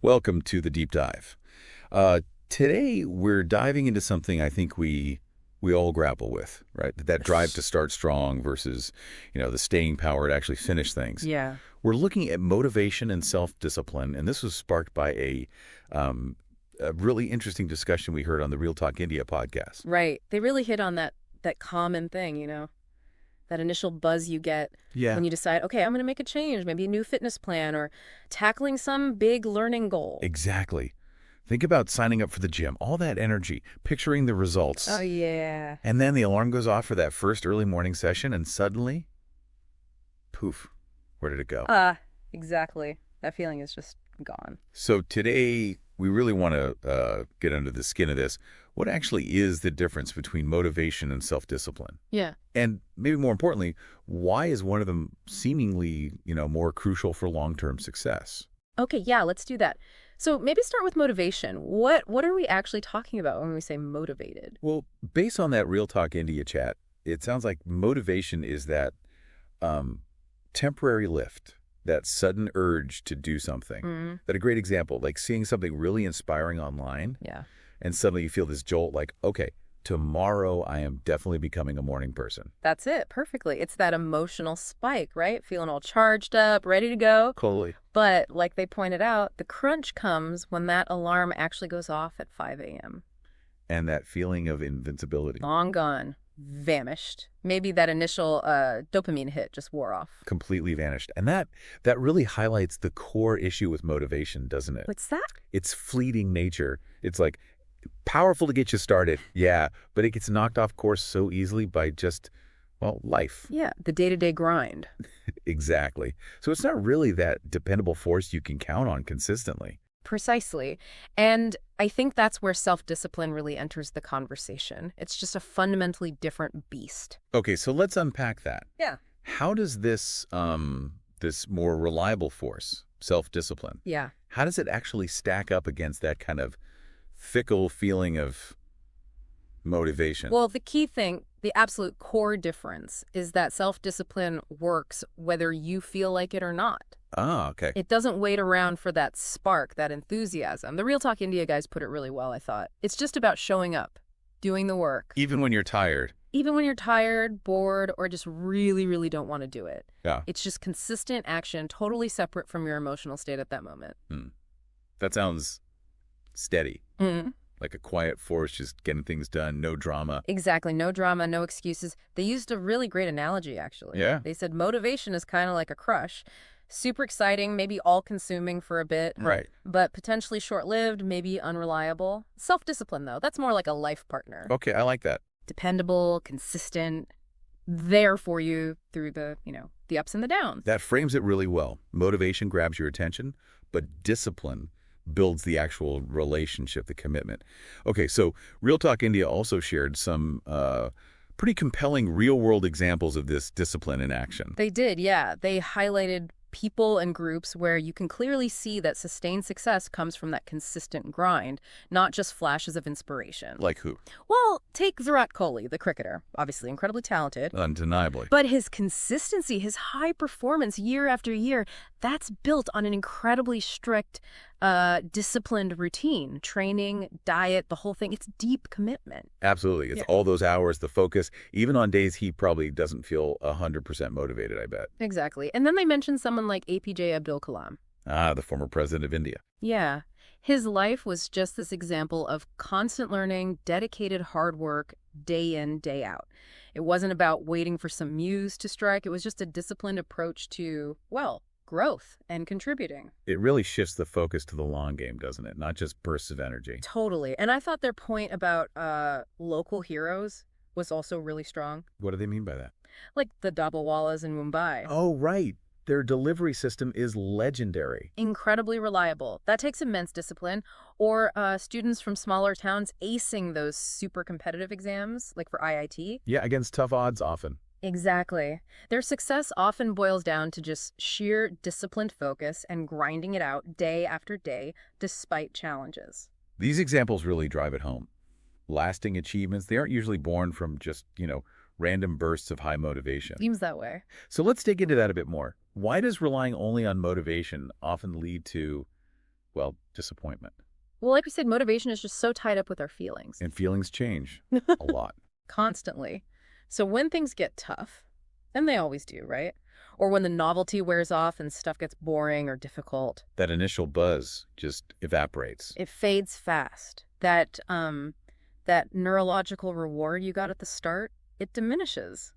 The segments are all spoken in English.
Welcome to the deep dive. Today we're diving into something I think we all grapple with, right? That drive to start strong versus, the staying power to actually finish things. Yeah, We're looking at motivation and self-discipline, and this was sparked by a really interesting discussion we heard on the Real Talk India podcast. right. They really hit on that common thing, that initial buzz you get Yeah. when you decide, okay, I'm going to make a change, maybe a new fitness plan or tackling some big learning goal. Exactly. Think about signing up for the gym, all that energy, picturing the results. Oh, yeah. And then the alarm goes off for that first early morning session, and suddenly, poof, where did it go? Exactly. That feeling is just gone. So today, we really want to get under the skin of this. What actually is the difference between motivation and self-discipline? Yeah. And maybe more importantly, why is one of them seemingly, more crucial for long-term success? Okay, yeah, let's do that. So maybe start with motivation. What are we actually talking about when we say motivated? Well, based on that Real Talk India chat, it sounds like motivation is that temporary lift, that sudden urge to do something. Mm, That a great example, like seeing something really inspiring online, yeah. and suddenly you feel this jolt like, okay, tomorrow I am definitely becoming a morning person. That's it, perfectly. It's that emotional spike, right? Feeling all charged up, ready to go. Totally. But like they pointed out, the crunch comes when that alarm actually goes off at 5 a.m. And that feeling of invincibility Long gone, vanished. Maybe that initial dopamine hit just wore off. completely vanished. And that really highlights the core issue with motivation, doesn't it? What's that? Its fleeting nature. It's like powerful to get you started, yeah, but it gets knocked off course so easily by just, well, life. Yeah, the day-to-day grind. Exactly. So it's not really that dependable force you can count on consistently. Precisely. And I think that's where self-discipline really enters the conversation. It's just a fundamentally different beast. Okay, so let's unpack that. Yeah. How does this this more reliable force, self-discipline, Yeah. how does it actually stack up against that kind of fickle feeling of motivation? Well, the key thing, the absolute core difference, is that self-discipline works whether you feel like it or not. Ah, okay. It doesn't wait around for that spark, that enthusiasm. The Real Talk India guys put it really well, I thought. It's just about showing up, doing the work. Even when you're tired. Even when you're tired, bored, or just really, really don't want to do it. Yeah. It's just consistent action, totally separate from your emotional state at that moment. That sounds steady. Mm. Like a quiet force, just getting things done, no drama. Exactly. No drama, no excuses. They used a really great analogy, actually. Yeah. They said motivation is kind of like a crush. Super exciting, maybe all-consuming for a bit, Right. but potentially short-lived, maybe unreliable. Self-discipline, though, that's more like a life partner. Okay, I like that. Dependable, consistent, there for you through the, the ups and the downs. That frames it really well. Motivation grabs your attention, but discipline builds the actual relationship, the commitment. Okay, so Real Talk India also shared some pretty compelling real-world examples of this discipline in action. They did, yeah. They highlighted people and groups where you can clearly see that sustained success comes from that consistent grind, not just flashes of inspiration. Like who? Well, take Virat Kohli, the cricketer, obviously incredibly talented. Undeniably. But his consistency, his high performance year after year, that's built on an incredibly strict, disciplined routine, training, diet, the whole thing. It's deep commitment. Absolutely. It's Yeah. all those hours, the focus, even on days he probably doesn't feel 100% motivated, I bet. Exactly. And then they mentioned someone like APJ Abdul Kalam. Ah, the former president of India. Yeah. His life was just this example of constant learning, dedicated hard work, day in, day out. It wasn't about waiting for some muse to strike. It was just a disciplined approach to, well, growth and contributing. It really shifts the focus to the long game, doesn't it? Not just bursts of energy. Totally. And I thought their point about local heroes was also really strong. What do they mean by that? Like the Dabbawalas in Mumbai. Oh, right. Their delivery system is legendary. Incredibly reliable. That takes immense discipline. Or students from smaller towns acing those super competitive exams, like for IIT. Yeah, against tough odds often. Exactly. Their success often boils down to just sheer disciplined focus and grinding it out day after day, despite challenges. These examples really drive it home. Lasting achievements, they aren't usually born from just, random bursts of high motivation. Seems that way. So let's dig into that a bit more. Why does relying only on motivation often lead to, well, disappointment. Well, like we said, motivation is just so tied up with our feelings. And feelings change a lot. Constantly. So when things get tough, and they always do, right? Or when the novelty wears off and stuff gets boring or difficult, That initial buzz just evaporates. it fades fast. That neurological reward you got at the start, it diminishes.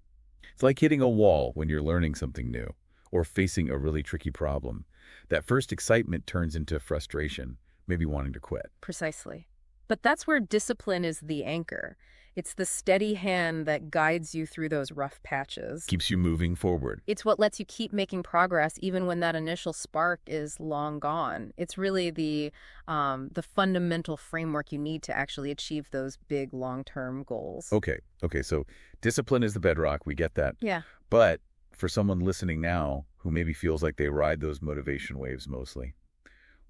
It's like hitting a wall when you're learning something new or facing a really tricky problem. That first excitement turns into frustration, maybe wanting to quit. Precisely. But that's where discipline is the anchor. It's the steady hand that guides you through those rough patches. Keeps you moving forward. It's what lets you keep making progress even when that initial spark is long gone. It's really the fundamental framework you need to actually achieve those big long-term goals. Okay, so discipline is the bedrock. We get that. Yeah. But for someone listening now who maybe feels like they ride those motivation waves mostly,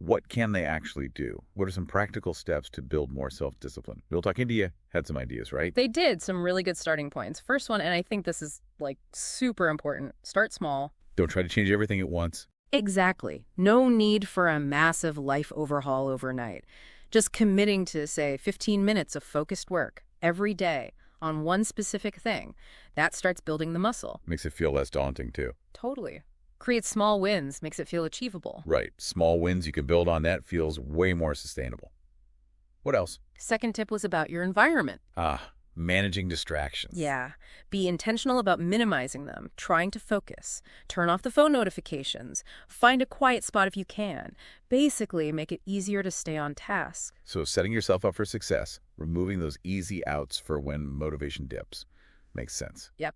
what can they actually do? What are some practical steps to build more self-discipline? Real Talk India had some ideas, right? They did some really good starting points. First one, and I think this is like super important, start small. Don't try to change everything at once. Exactly. No need for a massive life overhaul overnight. Just committing to, say, 15 minutes of focused work every day on one specific thing. That starts building the muscle. Makes it feel less daunting, too. Totally. Creates small wins, makes it feel achievable. Right. Small wins you can build on, that feels way more sustainable. What else? Second tip was about your environment. Managing distractions. Yeah. Be intentional about minimizing them, trying to focus. Turn off the phone notifications. Find a quiet spot if you can. Basically, make it easier to stay on task. So setting yourself up for success, removing those easy outs for when motivation dips. Makes sense. Yep.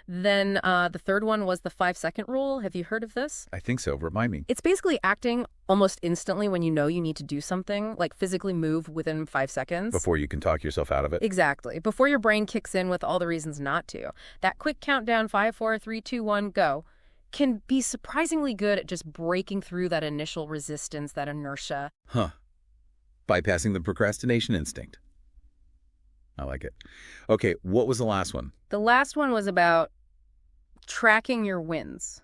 Then the third one was the 5-second rule. Have you heard of this? I think so. Remind me. It's basically acting almost instantly when you know you need to do something, like physically move within 5 seconds. Before you can talk yourself out of it? Exactly. Before your brain kicks in with all the reasons not to. That quick countdown, 5, 4, 3, 2, 1, go, can be surprisingly good at just breaking through that initial resistance, that inertia. Bypassing the procrastination instinct. I like it. Okay, what was the last one? The last one was about tracking your wins,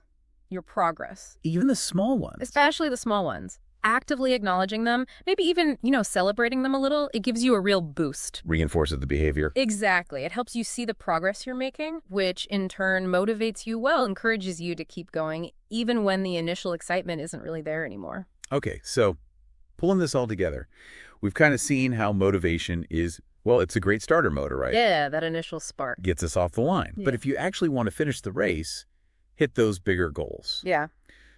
your progress, Even the small ones. especially the small ones. Actively acknowledging them, maybe even, celebrating them a little, it gives you a real boost. Reinforces the behavior. Exactly. It helps you see the progress you're making, which in turn motivates you, encourages you to keep going, even when the initial excitement isn't really there anymore. Okay, so pulling this all together, we've kind of seen how motivation is, well, it's a great starter motor, right? Yeah, that initial spark. Gets us off the line. Yeah. But if you actually want to finish the race, hit those bigger goals. Yeah.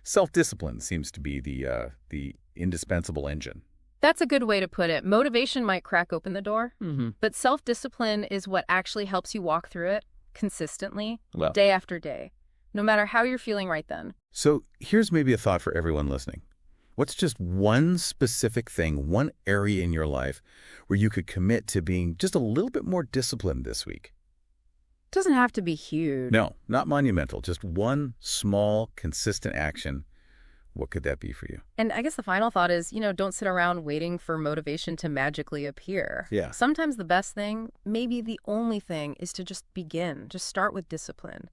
Self-discipline seems to be the indispensable engine. That's a good way to put it. Motivation might crack open the door, but self-discipline is what actually helps you walk through it consistently, Well, day after day, no matter how you're feeling right then. so here's maybe a thought for everyone listening. What's just one specific thing, one area in your life where you could commit to being just a little bit more disciplined this week? Doesn't have to be huge. No, not monumental, just one small, consistent action. What could that be for you? And I guess the final thought is, don't sit around waiting for motivation to magically appear. Yeah. Sometimes the best thing, maybe the only thing, is to just begin. Just start with discipline.